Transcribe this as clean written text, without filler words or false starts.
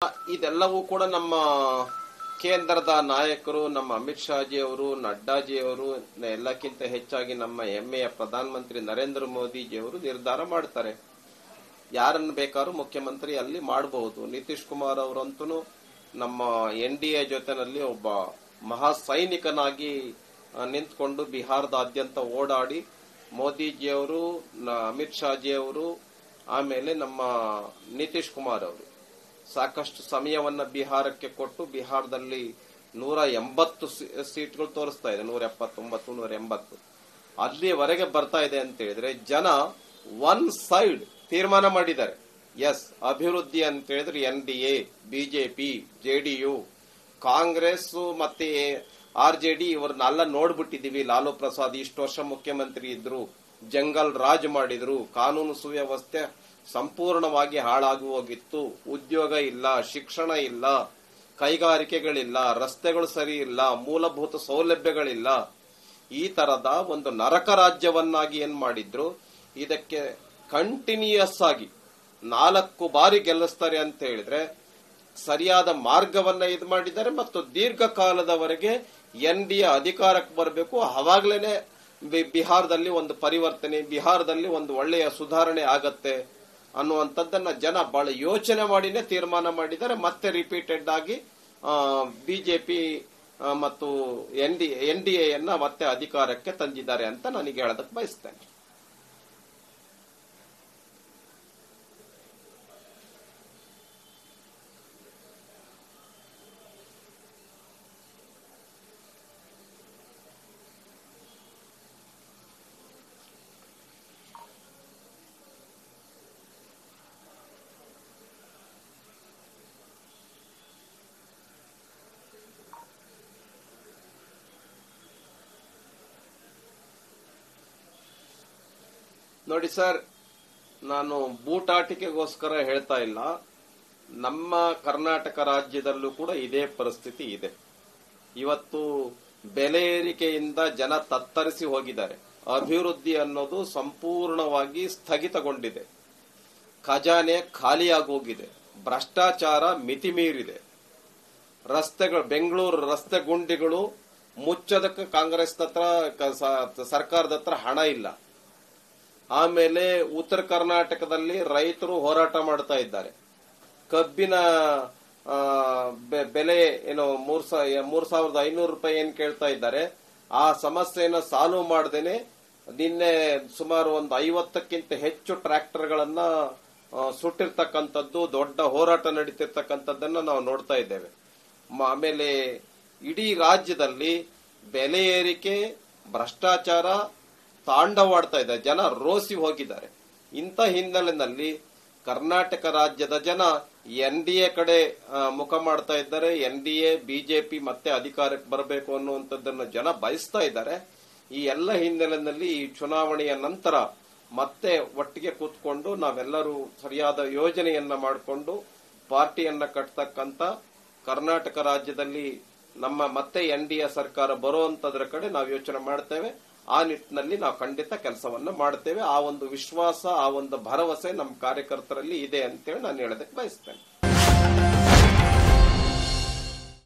ಇದೆಲ್ಲವೂ ಕೂಡ ನಮ್ಮ ಕೇಂದ್ರದ ನಾಯಕರು, ನಮ್ಮ ಅಮಿತ್ ಶಾಜಿ ಅವರು, ನಡ್ಡಾಜಿ ಅವರು, ಎಲ್ಲಕ್ಕಿಂತ ಹೆಚ್ಚಾಗಿ ನಮ್ಮ ಹೆಮ್ಮೆಯ ಪ್ರಧಾನಮಂತ್ರಿ ನರೇಂದ್ರ ಮೋದಿಜಿಯವರು ನಿರ್ಧಾರ ಮಾಡ್ತಾರೆ. ಯಾರನ್ನು ಬೇಕಾದ್ರೂ ಮುಖ್ಯಮಂತ್ರಿ ಅಲ್ಲಿ ಮಾಡಬಹುದು. ನಿತೀಶ್ ಕುಮಾರ್ ಅವರಂತೂ ನಮ್ಮ NDA ಜೊತೆನಲ್ಲಿ ಒಬ್ಬ ಮಹಾ ಸೈನಿಕನಾಗಿ ನಿಂತ್ಕೊಂಡು ಬಿಹಾರದಾದ್ಯಂತ ಓಡಾಡಿ ಮೋದಿಜಿಯವರು, ಅಮಿತ್ ಶಾಜಿ ಅವರು, ಆಮೇಲೆ ನಮ್ಮ ನಿತೀಶ್ ಕುಮಾರ್ ಅವರು ಸಾಕಷ್ಟು ಸಮಯವನ್ನ ಬಿಹಾರಕ್ಕೆ ಕೊಟ್ಟು ಬಿಹಾರದಲ್ಲಿ 180 ಸೀಟ್ಗಳು ತೋರಿಸ್ತಾ ಇದೆ. 179, 180 ಅಲ್ಲಿವರೆಗೆ ಬರ್ತಾ ಇದೆ ಅಂತ ಹೇಳಿದ್ರೆ ಜನ ಒನ್ ಸೈಡ್ ತೀರ್ಮಾನ ಮಾಡಿದ್ದಾರೆ. ಎಸ್, ಅಭಿವೃದ್ಧಿ ಅಂತ ಹೇಳಿದ್ರೆ NDA, ಬಿಜೆಪಿ, JDU, ಕಾಂಗ್ರೆಸ್ ಮತ್ತೆ RJD ಇವರನ್ನೆಲ್ಲ ನೋಡ್ಬಿಟ್ಟಿದೀವಿ. ಲಾಲೂ ಪ್ರಸಾದ್ ಇಷ್ಟು ವರ್ಷ ಮುಖ್ಯಮಂತ್ರಿ ಇದ್ರು, ಜಂಗಲ್ ರಾಜ್ ಮಾಡಿದ್ರು, ಕಾನೂನು ಸುವ್ಯವಸ್ಥೆ ಸಂಪೂರ್ಣವಾಗಿ ಹಾಳಾಗಿ ಹೋಗಿತ್ತು, ಉದ್ಯೋಗ ಇಲ್ಲ, ಶಿಕ್ಷಣ ಇಲ್ಲ, ಕೈಗಾರಿಕೆಗಳಿಲ್ಲ, ರಸ್ತೆಗಳು ಸರಿ ಇಲ್ಲ, ಮೂಲಭೂತ ಸೌಲಭ್ಯಗಳಿಲ್ಲ. ಈ ತರದ ಒಂದು ನರಕ ರಾಜ್ಯವನ್ನಾಗಿ ಏನ್ ಮಾಡಿದ್ರು. ಇದಕ್ಕೆ ಕಂಟಿನ್ಯೂಯಸ್ ಆಗಿ 4 ಬಾರಿ ಗೆಲ್ಲಿಸ್ತಾರೆ ಅಂತ ಹೇಳಿದ್ರೆ ಸರಿಯಾದ ಮಾರ್ಗವನ್ನ ಇದು ಮಾಡಿದ್ದಾರೆ. ಮತ್ತು ದೀರ್ಘಕಾಲದವರೆಗೆ NDA ಅಧಿಕಾರಕ್ಕೆ ಬರಬೇಕು. ಅವಾಗ್ಲೇನೆ ಬಿಹಾರದಲ್ಲಿ ಒಂದು ಪರಿವರ್ತನೆ, ಬಿಹಾರದಲ್ಲಿ ಒಂದು ಒಳ್ಳೆಯ ಸುಧಾರಣೆ ಆಗತ್ತೆ ಅನ್ನುವಂಥದ್ದನ್ನ ಜನ ಬಹಳ ಯೋಚನೆ ಮಾಡಿನೇ ತೀರ್ಮಾನ ಮಾಡಿದ್ದಾರೆ. ಮತ್ತೆ ರಿಪೀಟೆಡ್ ಆಗಿ ಬಿಜೆಪಿ ಮತ್ತು NDA ಮತ್ತೆ ಅಧಿಕಾರಕ್ಕೆ ತಂದಿದ್ದಾರೆ ಅಂತ ನನಗೆ ಹೇಳೋದಕ್ಕೆ ಬಯಸ್ತೇನೆ. ನೋಡಿ ಸರ್, ನಾನು ಬೂಟಾಟಿಕೆಗೋಸ್ಕರ ಹೇಳ್ತಾ ಇಲ್ಲ. ನಮ್ಮ ಕರ್ನಾಟಕ ರಾಜ್ಯದಲ್ಲೂ ಕೂಡ ಇದೇ ಪರಿಸ್ಥಿತಿ ಇದೆ. ಇವತ್ತು ಬೆಲೆ ಏರಿಕೆಯಿಂದ ಜನ ತತ್ತರಿಸಿ ಹೋಗಿದ್ದಾರೆ. ಅಭಿವೃದ್ಧಿ ಅನ್ನೋದು ಸಂಪೂರ್ಣವಾಗಿ ಸ್ಥಗಿತಗೊಂಡಿದೆ. ಖಜಾನೆ ಖಾಲಿಯಾಗಿ ಹೋಗಿದೆ. ಭ್ರಷ್ಟಾಚಾರ ಮಿತಿ ಮೀರಿದೆ. ರಸ್ತೆಗಳು, ಬೆಂಗಳೂರು ರಸ್ತೆ ಗುಂಡಿಗಳು ಮುಚ್ಚೋದಕ್ಕೆ ಕಾಂಗ್ರೆಸ್ ಹತ್ರ, ಸರ್ಕಾರದ ಹತ್ರ ಹಣ ಇಲ್ಲ. ಆಮೇಲೆ ಉತ್ತರ ಕರ್ನಾಟಕದಲ್ಲಿ ರೈತರು ಹೋರಾಟ ಮಾಡ್ತಾ ಇದ್ದಾರೆ. ಕಬ್ಬಿನ ಬೆಲೆ ಏನು 3,500 ರೂಪಾಯಿ ಏನ್ ಕೇಳ್ತಾ ಇದ್ದಾರೆ. ಆ ಸಮಸ್ಯೆನ ಸಾಲ್ವ್ ಮಾಡದೇನೆ ನಿನ್ನೆ ಸುಮಾರು ಒಂದು 50ಕ್ಕಿಂತ ಹೆಚ್ಚು ಟ್ರ್ಯಾಕ್ಟರ್ಗಳನ್ನ ಸುಟ್ಟಿರ್ತಕ್ಕಂಥದ್ದು, ದೊಡ್ಡ ಹೋರಾಟ ನಡೀತಿರ್ತಕ್ಕಂಥದ್ದನ್ನ ನಾವು ನೋಡ್ತಾ ಇದ್ದೇವೆ. ಆಮೇಲೆ ಇಡೀ ರಾಜ್ಯದಲ್ಲಿ ಬೆಲೆ ಏರಿಕೆ, ಭ್ರಷ್ಟಾಚಾರ ತಾಂಡವಾಡ್ತಾ ಇದೆ. ಜನ ರೋಸಿ ಹೋಗಿದ್ದಾರೆ. ಇಂಥ ಹಿನ್ನೆಲೆಯಲ್ಲಿ ಕರ್ನಾಟಕ ರಾಜ್ಯದ ಜನ NDA ಕಡೆ ಮುಖ ಮಾಡ್ತಾ ಇದ್ದಾರೆ. NDA, ಬಿಜೆಪಿ ಮತ್ತೆ ಅಧಿಕಾರಕ್ಕೆ ಬರಬೇಕು ಅನ್ನುವಂಥದ್ದನ್ನು ಜನ ಬಯಸ್ತಾ ಇದ್ದಾರೆ. ಈ ಎಲ್ಲ ಹಿನ್ನೆಲೆಯಲ್ಲಿ ಈ ಚುನಾವಣೆಯ ನಂತರ ಮತ್ತೆ ಒಟ್ಟಿಗೆ ಕೂತ್ಕೊಂಡು ನಾವೆಲ್ಲರೂ ಸರಿಯಾದ ಯೋಜನೆಯನ್ನ ಮಾಡಿಕೊಂಡು ಪಾರ್ಟಿಯನ್ನ ಕಟ್ತಕ್ಕಂತ ಕರ್ನಾಟಕ ರಾಜ್ಯದಲ್ಲಿ ನಮ್ಮ ಮತ್ತೆ NDA ಸರ್ಕಾರ ಬರುವಂತದ್ರ ಕಡೆ ನಾವು ಯೋಚನೆ ಮಾಡ್ತೇವೆ. ಆ ನಿಟ್ಟಿನಲ್ಲಿ ನಾವು ಖಂಡಿತ ಕೆಲಸವನ್ನ ಮಾಡ್ತೇವೆ. ಆ ಒಂದು ವಿಶ್ವಾಸ, ಆ ಒಂದು ಭರವಸೆ ನಮ್ಮ ಕಾರ್ಯಕರ್ತರಲ್ಲಿ ಇದೆ ಅಂತೇಳಿ ನಾನು ಹೇಳೋದಕ್ಕೆ ಬಯಸ್ತೇನೆ.